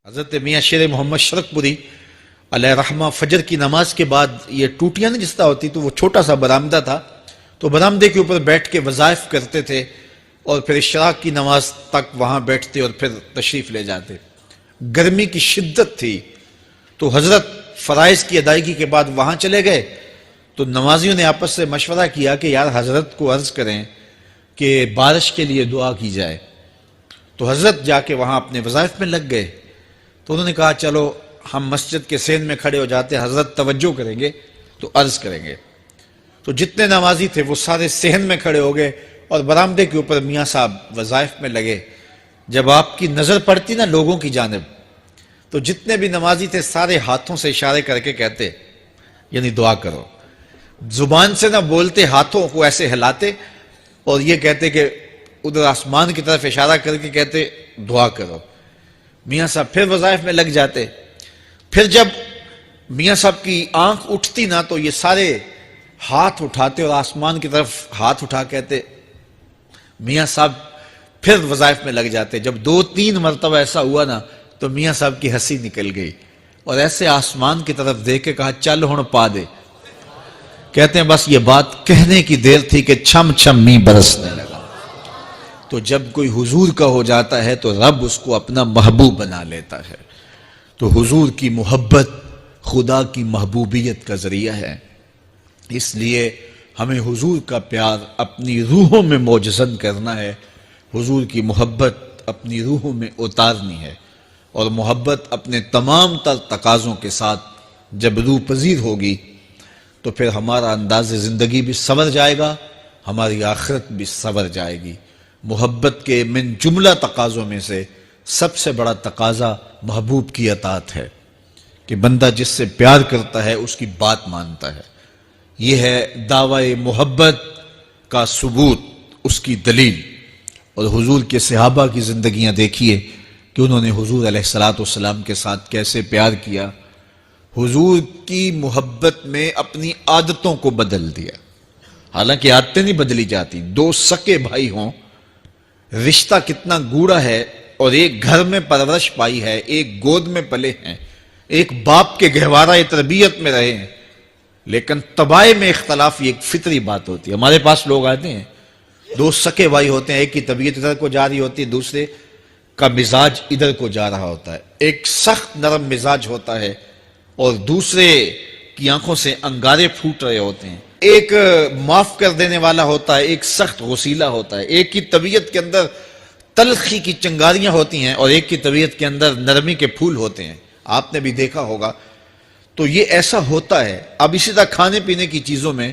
حضرت میاں شیر محمد شرقپوری علیہ رحمہ فجر کی نماز کے بعد یہ ٹوٹیاں نہیں جس طرح ہوتی تو وہ چھوٹا سا برآمدہ تھا تو برآمدے کے اوپر بیٹھ کے وظائف کرتے تھے اور پھر اشراق کی نماز تک وہاں بیٹھتے اور پھر تشریف لے جاتے. گرمی کی شدت تھی تو حضرت فرائض کی ادائیگی کے بعد وہاں چلے گئے تو نمازیوں نے آپس سے مشورہ کیا کہ یار حضرت کو عرض کریں کہ بارش کے لیے دعا کی جائے. تو حضرت جا کے وہاں اپنے وظائف میں لگ گئے تو انہوں نے کہا چلو ہم مسجد کے سین میں کھڑے ہو جاتے ہیں, حضرت توجہ کریں گے تو عرض کریں گے. تو جتنے نمازی تھے وہ سارے سین میں کھڑے ہو گئے اور برآمدے کے اوپر میاں صاحب وظائف میں لگے. جب آپ کی نظر پڑتی نا لوگوں کی جانب تو جتنے بھی نمازی تھے سارے ہاتھوں سے اشارے کر کے کہتے یعنی دعا کرو. زبان سے نہ بولتے, ہاتھوں کو ایسے ہلاتے اور یہ کہتے کہ ادھر آسمان کی طرف اشارہ کر کے کہتے دعا کرو. میاں صاحب پھر وظائف میں لگ جاتے. پھر جب میاں صاحب کی آنکھ اٹھتی نا تو یہ سارے ہاتھ اٹھاتے اور آسمان کی طرف ہاتھ اٹھا کہتے میاں صاحب پھر وظائف میں لگ جاتے. جب 2-3 مرتبہ ایسا ہوا نا تو میاں صاحب کی ہنسی نکل گئی اور ایسے آسمان کی طرف دیکھ کے کہا چل ہن پا دے. کہتے ہیں بس یہ بات کہنے کی دیر تھی کہ چھم چھم می برسنے لگا. تو جب کوئی حضور کا ہو جاتا ہے تو رب اس کو اپنا محبوب بنا لیتا ہے. تو حضور کی محبت خدا کی محبوبیت کا ذریعہ ہے. اس لیے ہمیں حضور کا پیار اپنی روحوں میں موجزن کرنا ہے, حضور کی محبت اپنی روحوں میں اتارنی ہے, اور محبت اپنے تمام تر تقاضوں کے ساتھ جب روح پذیر ہوگی تو پھر ہمارا انداز زندگی بھی سنور جائے گا, ہماری آخرت بھی سنور جائے گی. محبت کے من جملہ تقاضوں میں سے سب سے بڑا تقاضا محبوب کی اطاعت ہے کہ بندہ جس سے پیار کرتا ہے اس کی بات مانتا ہے. یہ ہے دعوی محبت کا ثبوت, اس کی دلیل. اور حضور کے صحابہ کی زندگیاں دیکھیے کہ انہوں نے حضور علیہ السلام کے ساتھ کیسے پیار کیا. حضور کی محبت میں اپنی عادتوں کو بدل دیا. حالانکہ عادتیں نہیں بدلی جاتی. 2 سکے بھائی ہوں, رشتہ کتنا گوڑا ہے, اور ایک گھر میں پرورش پائی ہے, ایک گود میں پلے ہیں, ایک باپ کے گہوارہ تربیت میں رہے ہیں, لیکن طباع میں اختلاف یہ ایک فطری بات ہوتی ہے. ہمارے پاس لوگ آتے ہیں 2 سکے بھائی ہوتے ہیں, ایک کی طبیعت ادھر کو جا رہی ہوتی ہے, دوسرے کا مزاج ادھر کو جا رہا ہوتا ہے. ایک سخت نرم مزاج ہوتا ہے اور دوسرے کی آنکھوں سے انگارے پھوٹ رہے ہوتے ہیں. ایک معاف کر دینے والا ہوتا ہے, ایک سخت غصیلا ہوتا ہے. ایک کی طبیعت کے اندر تلخی کی چنگاریاں ہوتی ہیں اور ایک کی طبیعت کے اندر نرمی کے پھول ہوتے ہیں. آپ نے بھی دیکھا ہوگا. تو یہ ایسا ہوتا ہے. اب اسی طرح کھانے پینے کی چیزوں میں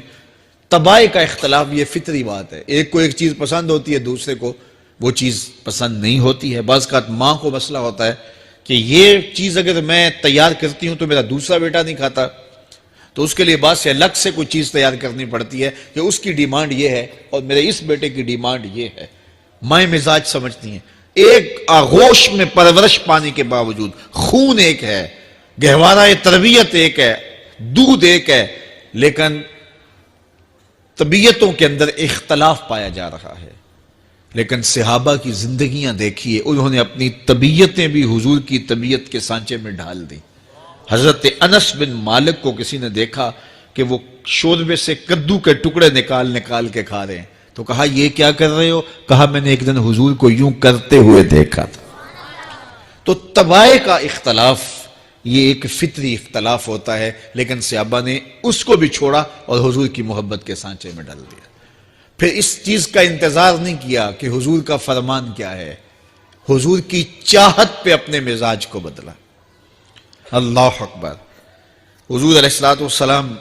طباع کا اختلاف یہ فطری بات ہے. ایک کو ایک چیز پسند ہوتی ہے, دوسرے کو وہ چیز پسند نہیں ہوتی ہے. بعض اوقات ماں کو مسئلہ ہوتا ہے کہ یہ چیز اگر میں تیار کرتی ہوں تو میرا دوسرا بیٹا نہیں کھاتا, تو اس کے لیے بعد سے الگ سے کوئی چیز تیار کرنی پڑتی ہے کہ اس کی ڈیمانڈ یہ ہے اور میرے اس بیٹے کی ڈیمانڈ یہ ہے. مائیں مزاج سمجھتی ہیں. ایک آغوش میں پرورش پانے کے باوجود خون ایک ہے, گہوارہ تربیت ایک ہے, دودھ ایک ہے, لیکن طبیعتوں کے اندر اختلاف پایا جا رہا ہے. لیکن صحابہ کی زندگیاں دیکھیے, انہوں نے اپنی طبیعتیں بھی حضور کی طبیعت کے سانچے میں ڈھال دی. حضرت انس بن مالک کو کسی نے دیکھا کہ وہ شوربے سے کدو کے ٹکڑے نکال نکال کے کھا رہے ہیں, تو کہا یہ کیا کر رہے ہو؟ کہا میں نے ایک دن حضور کو یوں کرتے ہوئے دیکھا تھا. تو طباع کا اختلاف یہ ایک فطری اختلاف ہوتا ہے, لیکن صحابہ نے اس کو بھی چھوڑا اور حضور کی محبت کے سانچے میں ڈال دیا. پھر اس چیز کا انتظار نہیں کیا کہ حضور کا فرمان کیا ہے, حضور کی چاہت پہ اپنے مزاج کو بدلا. اللہ اکبر. حضور علیہ السلام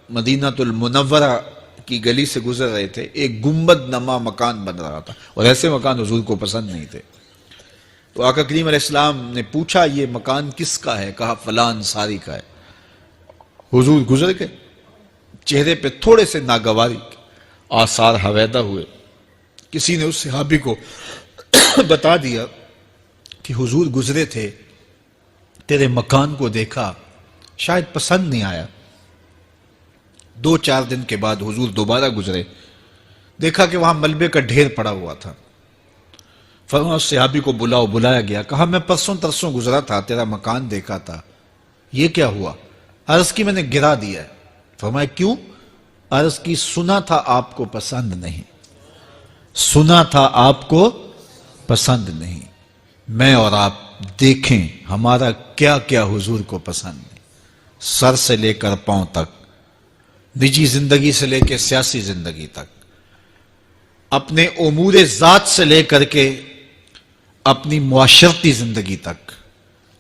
مدینہ المنورہ کی گلی سے گزر رہے تھے. ایک گنبد نما مکان بن رہا تھا اور ایسے مکان حضور کو پسند نہیں تھے. تو آقا کریم علیہ السلام نے پوچھا یہ مکان کس کا ہے؟ کہا فلاں انصاری کا ہے. حضور گزر گئے, چہرے پہ تھوڑے سے ناگواری آثار حویدہ ہوئے. کسی نے اس صحابی کو بتا دیا کہ حضور گزرے تھے, تیرے مکان کو دیکھا, شاید پسند نہیں آیا. 2-4 دن کے بعد حضور دوبارہ گزرے, دیکھا کہ وہاں ملبے کا ڈھیر پڑا ہوا تھا. فرمایا اس صحابی کو بلاؤ، بلایا گیا، کہا میں پرسوں ترسوں گزرا تھا، تیرا مکان دیکھا تھا، یہ کیا ہوا؟ عرض کی میں نے گرا دیا ہے۔ فرمایا کیوں؟ عرض کی سنا تھا آپ کو پسند نہیں، سنا تھا آپ کو پسند نہیں، میں اور آپ دیکھیں ہمارا کیا کیا حضور کو پسند نہیں، سر سے لے کر پاؤں تک، نجی زندگی سے لے کے سیاسی زندگی تک، اپنے امور ذات سے لے کر کے اپنی معاشرتی زندگی تک،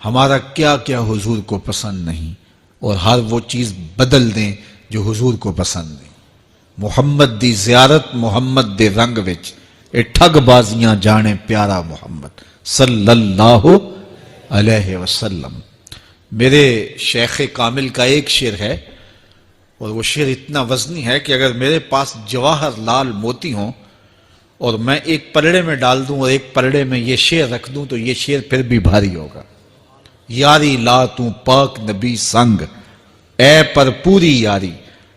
ہمارا کیا کیا حضور کو پسند نہیں، اور ہر وہ چیز بدل دیں جو حضور کو پسند نہیں۔ محمد دی زیارت محمد دے رنگ وچ، اے ٹھگ بازیاں جانے پیارا محمد صلی اللہ علیہ وسلم۔ میرے شیخ کامل کا ایک شعر ہے، اور وہ شعر اتنا وزنی ہے کہ اگر میرے پاس جواہر لال موتی ہوں اور میں ایک پلڑے میں ڈال دوں اور ایک پلڑے میں یہ شعر رکھ دوں تو یہ شعر پھر بھی بھاری ہوگا۔ یاری لا تو پاک نبی سنگ، اے پر پوری یاری،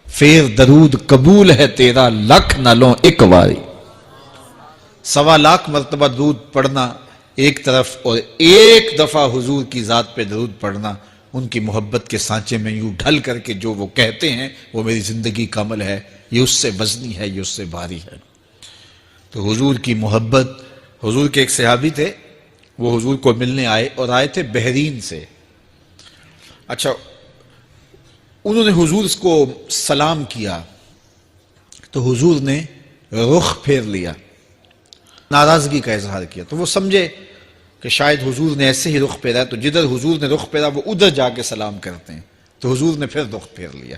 پھر درود قبول ہے تیرا لکھ نہ لوں ایک واری۔ 1.25 مرتبہ درود پڑھنا ایک طرف، اور ایک دفعہ حضور کی ذات پہ درود پڑھنا، ان کی محبت کے سانچے میں یوں ڈھل کر کے جو وہ کہتے ہیں وہ میری زندگی کا عمل ہے، یہ اس سے وزنی ہے، یہ اس سے بھاری ہے۔ تو حضور کی محبت، حضور کے ایک صحابی تھے، وہ حضور کو ملنے آئے، اور آئے تھے بحرین سے۔ اچھا، انہوں نے حضور کو سلام کیا تو حضور نے رخ پھیر لیا، ناراضگی کا اظہار کیا، تو وہ سمجھے کہ شاید حضور نے ایسے ہی رخ پھیرا، تو جدھر حضور نے رخ پھیرا وہ ادھر جا کے سلام کرتے ہیں، تو حضور نے پھر رخ پھیر لیا،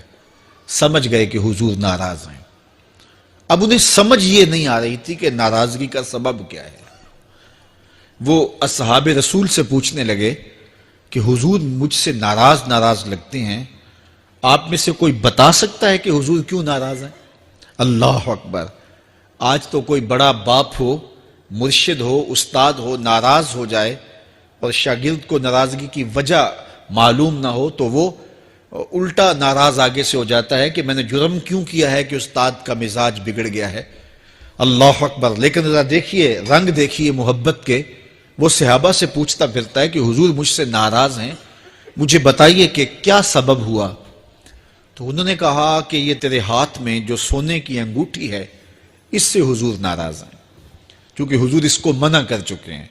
سمجھ گئے کہ حضور ناراض ہیں۔ اب انہیں سمجھ یہ نہیں آ رہی تھی کہ ناراضگی کا سبب کیا ہے۔ وہ اصحاب رسول سے پوچھنے لگے کہ حضور مجھ سے ناراض لگتے ہیں، آپ میں سے کوئی بتا سکتا ہے کہ حضور کیوں ناراض ہیں؟ اللہ اکبر! آج تو کوئی بڑا باپ ہو، مرشد ہو، استاد ہو، ناراض ہو جائے اور شاگرد کو ناراضگی کی وجہ معلوم نہ ہو تو وہ الٹا ناراض آگے سے ہو جاتا ہے کہ میں نے جرم کیوں کیا ہے کہ استاد کا مزاج بگڑ گیا ہے۔ اللہ اکبر! لیکن ذرا دیکھیے، رنگ دیکھیے محبت کے، وہ صحابہ سے پوچھتا پھرتا ہے کہ حضور مجھ سے ناراض ہیں، مجھے بتائیے کہ کیا سبب ہوا؟ تو انہوں نے کہا کہ یہ تیرے ہاتھ میں جو سونے کی انگوٹھی ہے، اس سے حضور ناراض ہیں، کیونکہ حضور اس کو منع کر چکے ہیں۔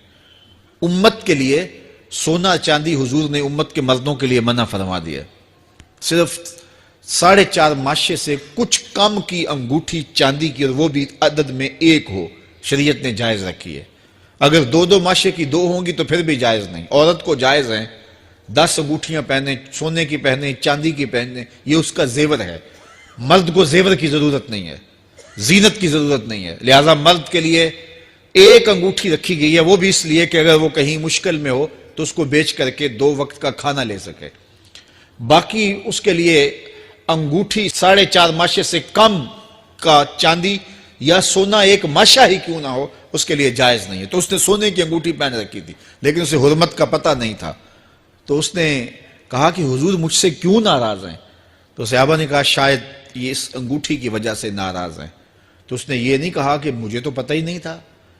امت کے لیے سونا چاندی حضور نے امت کے مردوں کے لیے منع فرما دیا، صرف 4.5 ماشے سے کچھ کم کی انگوٹھی چاندی کی، اور وہ بھی عدد میں 1 ہو، شریعت نے جائز رکھی ہے۔ اگر 2 ماشے کی 2 ہوں گی تو پھر بھی جائز نہیں۔ عورت کو جائز ہیں 10 انگوٹھیاں پہنے، سونے کی پہنے، چاندی کی پہنے، یہ اس کا زیور ہے۔ مرد کو زیور کی ضرورت نہیں ہے، زینت کی ضرورت نہیں ہے، لہذا مرد کے لیے 1 انگوٹھی رکھی گئی ہے، وہ بھی اس لیے کہ اگر وہ کہیں مشکل میں ہو تو اس کو بیچ کر کے 2 وقت کا کھانا لے سکے۔ باقی اس کے لیے انگوٹھی 4.5 ماشے سے کم کا چاندی یا سونا 1 ماشا ہی کیوں نہ ہو، اس کے لیے جائز نہیں ہے۔ تو اس نے سونے کی انگوٹھی پہن رکھی تھی، لیکن اسے حرمت کا پتہ نہیں تھا، تو اس نے کہا کہ حضور مجھ سے کیوں ناراض ہیں؟ تو صحابہ نے کہا شاید یہ اس انگوٹھی کی وجہ سے ناراض ہیں۔ تو اس نے یہ نہیں کہا کہ مجھے تو پتہ ہی نہیں تھا،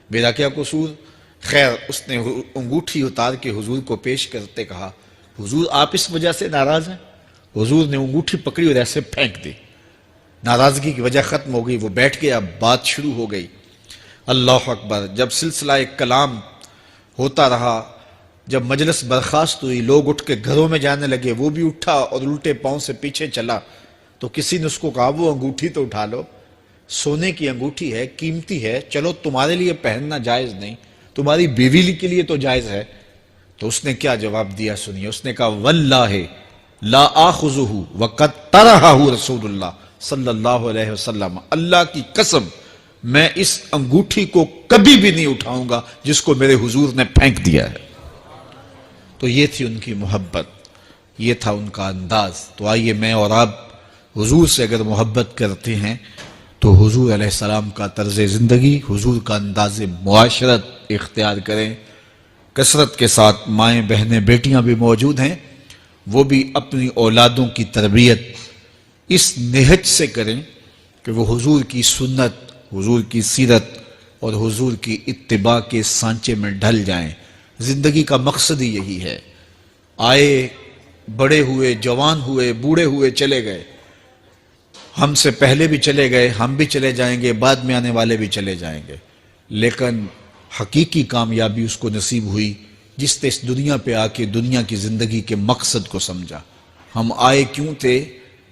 میرا کیا قصور؟ خیر، اس نے انگوٹھی اتار کے حضور کو پیش کرتے کہا حضور آپ اس وجہ سے ناراض ہیں؟ حضور نے انگوٹھی پکڑی اور ایسے پھینک دی، ناراضگی کی وجہ ختم ہو گئی، وہ بیٹھ گیا، بات شروع ہو گئی۔ اللہ اکبر! جب سلسلہ کلام ہوتا رہا، جب مجلس برخاست ہوئی، لوگ اٹھ کے گھروں میں جانے لگے، وہ بھی اٹھا اور الٹے پاؤں سے پیچھے چلا، تو کسی نے اس کو کہا وہ انگوٹھی تو اٹھا لو، سونے کی انگوٹھی ہے، قیمتی ہے، چلو تمہارے لیے پہننا جائز نہیں، تمہاری بیوی کے لیے تو جائز ہے۔ تو اس نے کیا جواب دیا سنیے، اس نے کہا واللہ لا آخذہ وقد طرحہ رسول اللہ صلی اللہ علیہ وسلم، اللہ کی قسم میں اس انگوٹھی کو کبھی بھی نہیں اٹھاؤں گا جس کو میرے حضور نے پھینک دیا ہے۔ تو یہ تھی ان کی محبت، یہ تھا ان کا انداز۔ تو آئیے میں اور آپ حضور سے اگر محبت کرتے ہیں تو حضور علیہ السلام کا طرز زندگی، حضور کا انداز معاشرت اختیار کریں۔ کثرت کے ساتھ مائیں بہنیں بیٹیاں بھی موجود ہیں، وہ بھی اپنی اولادوں کی تربیت اس نہج سے کریں کہ وہ حضور کی سنت، حضور کی سیرت اور حضور کی اتباع کے سانچے میں ڈھل جائیں۔ زندگی کا مقصد ہی یہی ہے۔ آئے، بڑے ہوئے، جوان ہوئے، بوڑھے ہوئے، چلے گئے، ہم سے پہلے بھی چلے گئے، ہم بھی چلے جائیں گے، بعد میں آنے والے بھی چلے جائیں گے، لیکن حقیقی کامیابی اس کو نصیب ہوئی جس نے اس دنیا پہ آ کے دنیا کی زندگی کے مقصد کو سمجھا۔ ہم آئے کیوں تھے،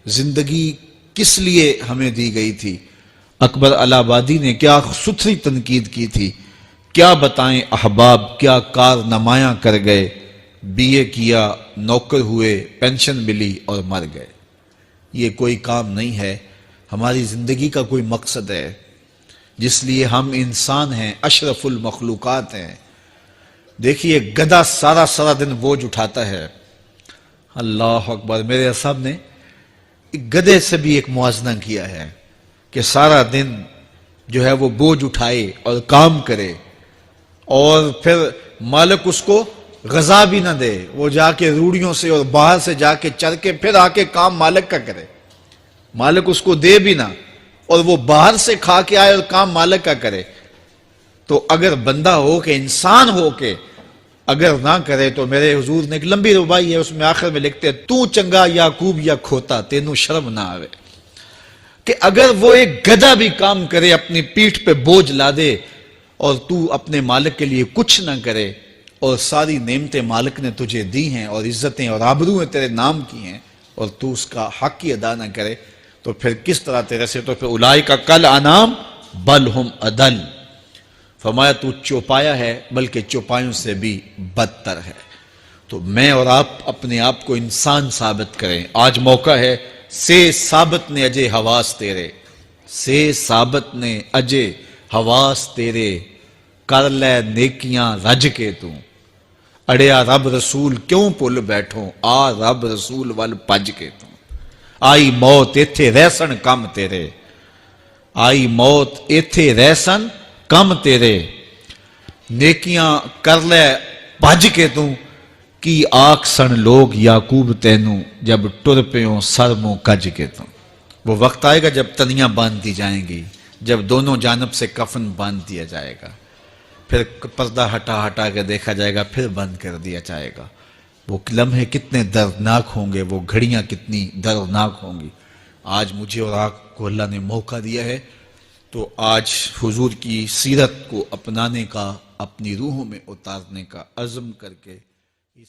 زندگی کس لیے ہمیں دی گئی تھی۔ اکبر الہ آبادی نے کیا ستھری تنقید کی تھی، کیا بتائیں احباب، کیا کارنمایاں کر گئے، بی اے کیا، نوکر ہوئے، پینشن ملی اور مر گئے۔ یہ کوئی کام نہیں ہے، ہماری زندگی کا کوئی مقصد ہے جس لیے ہم انسان ہیں، اشرف المخلوقات ہیں۔ دیکھیے گدھا سارا دن بوجھ اٹھاتا ہے، اللہ اکبر، میرے صاحب نے گدھے سے بھی ایک موازنہ کیا ہے کہ سارا دن جو ہے وہ بوجھ اٹھائے اور کام کرے، اور پھر مالک اس کو غذا بھی نہ دے، وہ جا کے روڑیوں سے اور باہر سے جا کے چر کے پھر آ کے کام مالک کا کرے، مالک اس کو دے بھی نہ، اور وہ باہر سے کھا کے آئے اور کام مالک کا کرے۔ تو اگر بندہ ہو کے، انسان ہو کے اگر نہ کرے تو میرے حضور نے ایک لمبی ربائی ہے، اس میں آخر میں لکھتے ہیں، تو چنگا یعقوب یا کھوتا تینوں شرم نہ آوے، کہ اگر وہ ایک گدھا بھی کام کرے، اپنی پیٹھ پہ بوجھ لا دے، اور تو اپنے مالک کے لیے کچھ نہ کرے، اور ساری نعمتیں مالک نے تجھے دی ہیں اور عزتیں اور آبرویں تیرے نام کی ہیں، اور تو اس کا حق ہی ادا نہ کرے، تو پھر کس طرح تیرے سے، تو پھر اولئک کل انعام بل ہم اضل، فرمایا تو چوپایا ہے بلکہ چوپایوں سے بھی بدتر ہے۔ تو میں اور آپ اپنے آپ کو انسان ثابت کریں، آج موقع ہے، سے ثابت نے اجے حواس تیرے، سے ثابت نے اجے حواس تیرے، کر لے نیکیاں رج کے تو، اڑیا رب رسول کیوں پل بیٹھوں، آ رب رسول ول پج کے تو، آئی موت ایتھے رہسن کم تیرے، آئی موت ایتھے رہسن کم تیرے، نیکیاں کر لے بھج کے تو، کی آکھ سن لوگ یعقوب تینوں، جب ٹر پیوں سر منہ کج کے تو۔ وہ وقت آئے گا جب تنیاں باندھ دی جائیں گی، جب دونوں جانب سے کفن باندھ دیا جائے گا، پھر پردہ ہٹا ہٹا کے دیکھا جائے گا، پھر بند کر دیا جائے گا۔ وہ لمحے کتنے دردناک ہوں گے، وہ گھڑیاں کتنی دردناک ہوں گی۔ آج مجھے اور آپ کو اللہ نے موقع دیا ہے، تو آج حضور کی سیرت کو اپنانے کا، اپنی روحوں میں اتارنے کا عزم کر کے اس